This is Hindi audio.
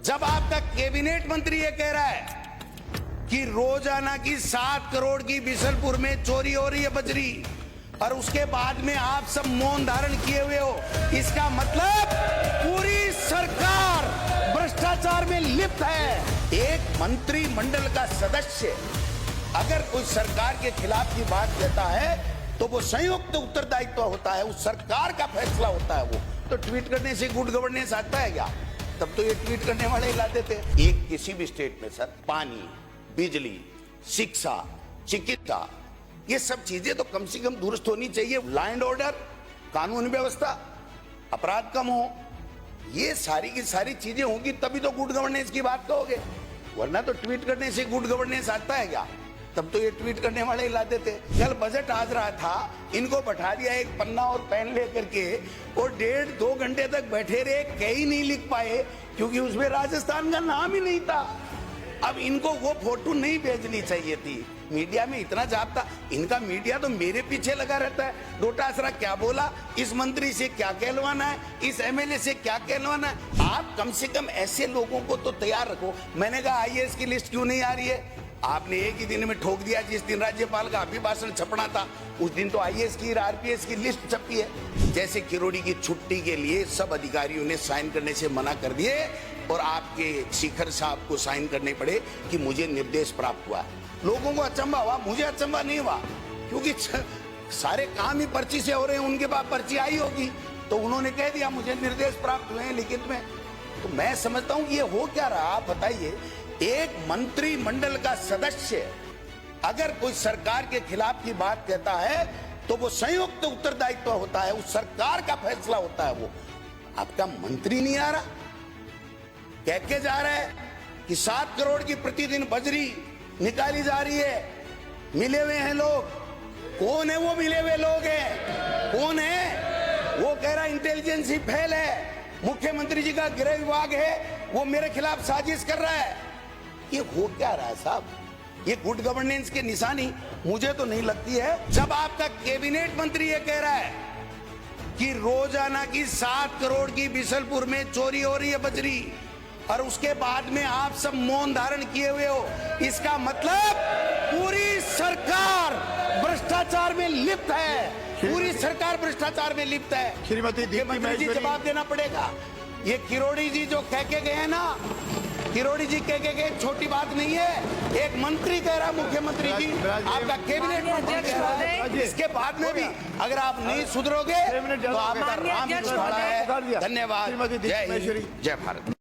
जब आपका कैबिनेट मंत्री ये कह रहा है कि रोजाना की 7 करोड़ की बिशनपुर में चोरी हो रही है बजरी, और उसके बाद में आप सब मौन धारण किए हुए हो, इसका मतलब पूरी सरकार भ्रष्टाचार में लिप्त है। एक मंत्रिमंडल का सदस्य अगर कोई सरकार के खिलाफ की बात कहता है तो वो संयुक्त उत्तरदायित्व होता है, उस सरकार का फैसला होता है। वो तो ट्वीट करने से गुड गवर्नेंस आता है क्या? तब तो ये ट्वीट करने वाले ही लाते थे। एक किसी भी स्टेट में सर पानी, बिजली, शिक्षा, चिकित्सा, ये सब चीजें तो कम से कम दुरुस्त होनी चाहिए। लॉ एंड ऑर्डर, कानून व्यवस्था, अपराध कम हो, ये सारी की सारी चीजें होंगी तभी तो गुड गवर्नेंस की बात कहोगे, वरना तो ट्वीट करने से गुड गवर्नेंस आता है क्या? तब तो ये ट्वीट करने वाले ही लाते थे। कल बजट आज रहा था, इनको बैठा दिया एक पन्ना और पेन लेकर के, और 1.5-2 घंटे तक बैठे रहे, कहीं नहीं लिख पाए क्योंकि उसमें राजस्थान का नाम ही नहीं था। अब इनको वो फोटो नहीं भेजनी चाहिए थी। मीडिया में इतना जाता, इनका मीडिया तो मेरे पीछे लगा रहता है। डोटासरा क्या बोला, इस मंत्री से क्या कहलवाना है, इस एमएलए से क्या कहलवाना है। आप कम से कम ऐसे लोगों को तो तैयार रखो। मैंने कहा आईएएस की लिस्ट क्यों नहीं आ रही है? आपने एक ही दिन में ठोक दिया। जिस दिन राज्यपाल का अभिभाषण छपना था उस दिन तो आईएएस की आरपीएस की लिस्ट छपी है। जैसे किरोड़ी की छुट्टी के लिए सब अधिकारियों ने साइन करने से मना कर दिए और आपके शिखर साहब को साइन करने पड़े कि मुझे निर्देश प्राप्त हुआ। लोगों को अचंभा हुआ, मुझे अचंभा नहीं हुआ क्योंकि सारे काम ही पर्ची से हो रहे हैं। उनके पास पर्ची आई होगी तो उन्होंने कह दिया मुझे निर्देश प्राप्त हुए हैं लिखित में। तो मैं समझता हूं ये हो क्या रहा, आप बताइए। एक मंत्रिमंडल का सदस्य अगर कोई सरकार के खिलाफ की बात कहता है तो वो संयुक्त उत्तरदायित्व होता है, उस सरकार का फैसला होता है। वो आपका मंत्री नहीं आ रहा, कह के जा रहा है कि 7 करोड़ की प्रतिदिन बजरी निकाली जा रही है। मिले हुए हैं लोग, कौन है वो मिले हुए लोग हैं? कौन है वो? कह रहा इंटेलिजेंस ही फेल है, मुख्यमंत्री जी का गृह विभाग है वो मेरे खिलाफ साजिश कर रहा है। ये हो क्या रहा है साहब? ये गुड गवर्नेंस की निशानी मुझे तो नहीं लगती है। जब आपका कैबिनेट मंत्री ये कह रहा है कि रोजाना की 7 करोड़ की बिशनपुर में चोरी हो रही है बजरी, और उसके बाद में आप सब मौन धारण किए हुए हो, इसका मतलब पूरी सरकार भ्रष्टाचार में लिप्त है। पूरी सरकार भ्रष्टाचार में लिप्त है। श्रीमती मंत्री जी जवाब देना पड़ेगा। ये किरोड़ी जी जो कह के गए हैं ना, किरोड़ी जी कह के गए, छोटी बात नहीं है। एक मंत्री कह रहा, मुख्यमंत्री जी, आपका कैबिनेट मंत्री कह रहा है। इसके बाद में भी अगर आप नहीं सुधरोगे तो आपका राम है। धन्यवाद। जय हिंद, जय भारत।